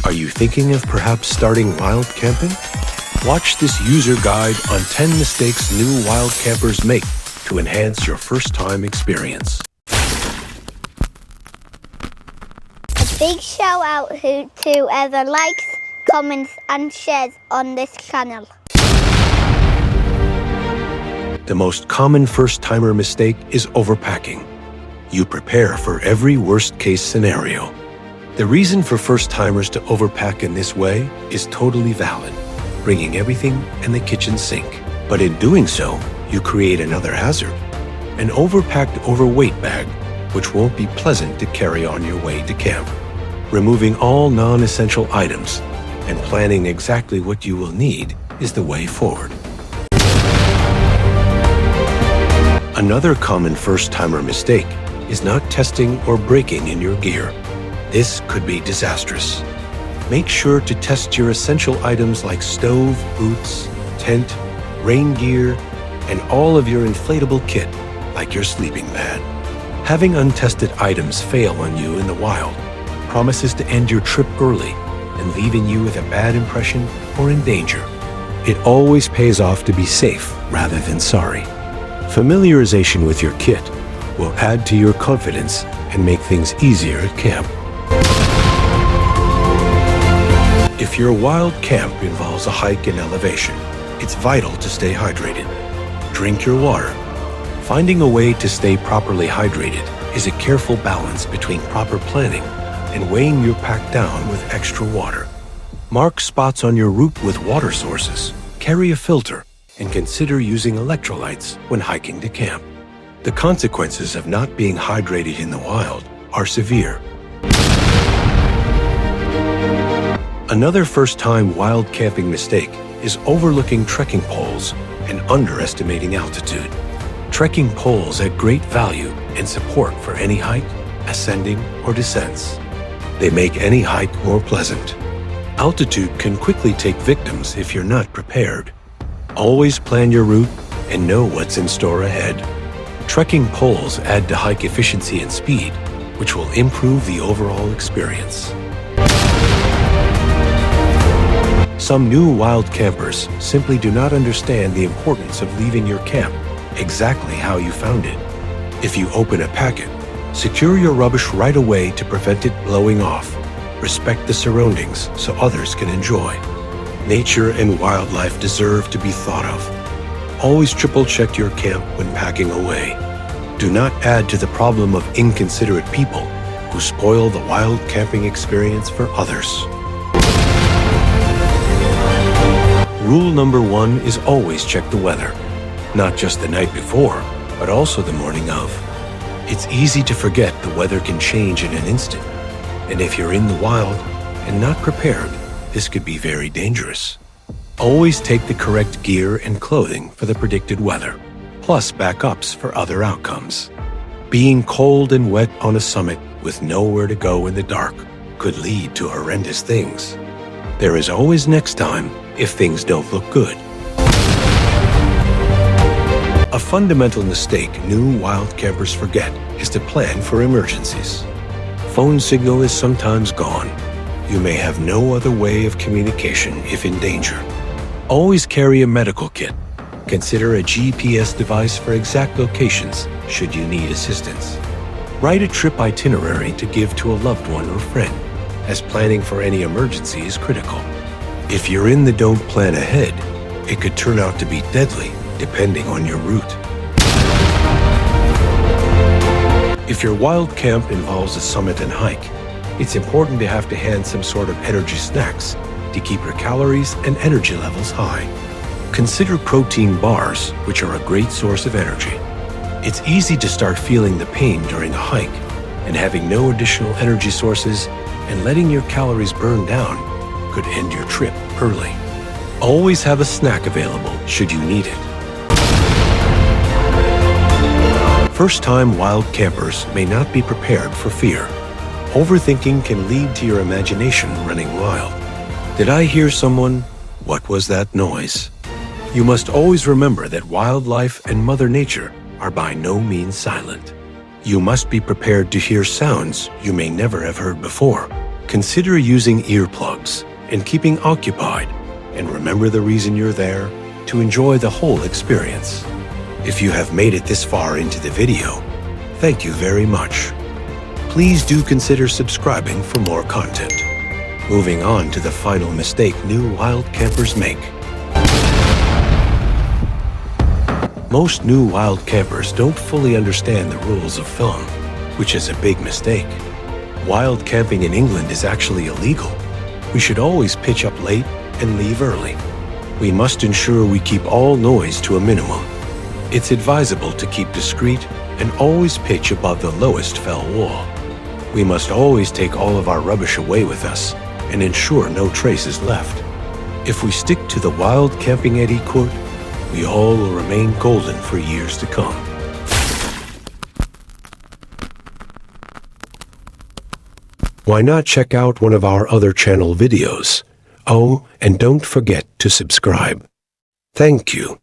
Are you thinking of perhaps starting wild camping? Watch this user guide on 10 mistakes new wild campers make to enhance your first-time experience. A big shout out to whoever likes, comments and shares on this channel. The most common first-timer mistake is overpacking. You prepare for every worst-case scenario. The reason for first-timers to overpack in this way is totally valid, bringing everything in the kitchen sink. But in doing so, you create another hazard, an overpacked overweight bag, which won't be pleasant to carry on your way to camp. Removing all non-essential items and planning exactly what you will need is the way forward. Another common first-timer mistake is not testing or braking in your gear. This could be disastrous. Make sure to test your essential items like stove, boots, tent, rain gear, and all of your inflatable kit, like your sleeping bag. Having untested items fail on you in the wild promises to end your trip early and leaving you with a bad impression or in danger. It always pays off to be safe rather than sorry. Familiarization with your kit will add to your confidence and make things easier at camp. If your wild camp involves a hike in elevation, it's vital to stay hydrated. Drink your water. Finding a way to stay properly hydrated is a careful balance between proper planning and weighing your pack down with extra water. Mark spots on your route with water sources, carry a filter, and consider using electrolytes when hiking to camp. The consequences of not being hydrated in the wild are severe. Another first-time wild camping mistake is overlooking trekking poles and underestimating altitude. Trekking poles add great value and support for any hike, ascending, or descents. They make any hike more pleasant. Altitude can quickly take victims if you're not prepared. Always plan your route and know what's in store ahead. Trekking poles add to hike efficiency and speed, which will improve the overall experience. Some new wild campers simply do not understand the importance of leaving your camp exactly how you found it. If you open a packet, secure your rubbish right away to prevent it blowing off. Respect the surroundings so others can enjoy. Nature and wildlife deserve to be thought of. Always triple-check your camp when packing away. Do not add to the problem of inconsiderate people who spoil the wild camping experience for others. Rule number 1 is always check the weather. Not just the night before, but also the morning of. It's easy to forget the weather can change in an instant. And if you're in the wild and not prepared, this could be very dangerous. Always take the correct gear and clothing for the predicted weather, plus backups for other outcomes. Being cold and wet on a summit with nowhere to go in the dark could lead to horrendous things. There is always next time if things don't look good. A fundamental mistake new wild campers forget is to plan for emergencies. Phone signal is sometimes gone. You may have no other way of communication if in danger. Always carry a medical kit. Consider a GPS device for exact locations should you need assistance. Write a trip itinerary to give to a loved one or friend, as planning for any emergency is critical. If you're in the don't plan ahead, it could turn out to be deadly depending on your route. If your wild camp involves a summit and hike, it's important to have to hand some sort of energy snacks to keep your calories and energy levels high. Consider protein bars, which are a great source of energy. It's easy to start feeling the pain during a hike, and having no additional energy sources and letting your calories burn down could end your trip early. Always have a snack available should you need it. First-time wild campers may not be prepared for fear. Overthinking can lead to your imagination running wild. Did I hear someone? What was that noise? You must always remember that wildlife and Mother Nature are by no means silent. You must be prepared to hear sounds you may never have heard before, Consider using earplugs and keeping occupied, and remember the reason you're there, to enjoy the whole experience. If you have made it this far into the video, thank you very much. Please do consider subscribing for more content. Moving on to the final mistake new wild campers make. Most new wild campers don't fully understand the rules of film, which is a big mistake. Wild camping in England is actually illegal. We should always pitch up late and leave early. We must ensure we keep all noise to a minimum. It's advisable to keep discreet and always pitch above the lowest fell wall. We must always take all of our rubbish away with us and ensure no trace is left. If we stick to the wild camping etiquette, we all will remain golden for years to come. Why not check out one of our other channel videos? Oh, and don't forget to subscribe. Thank you.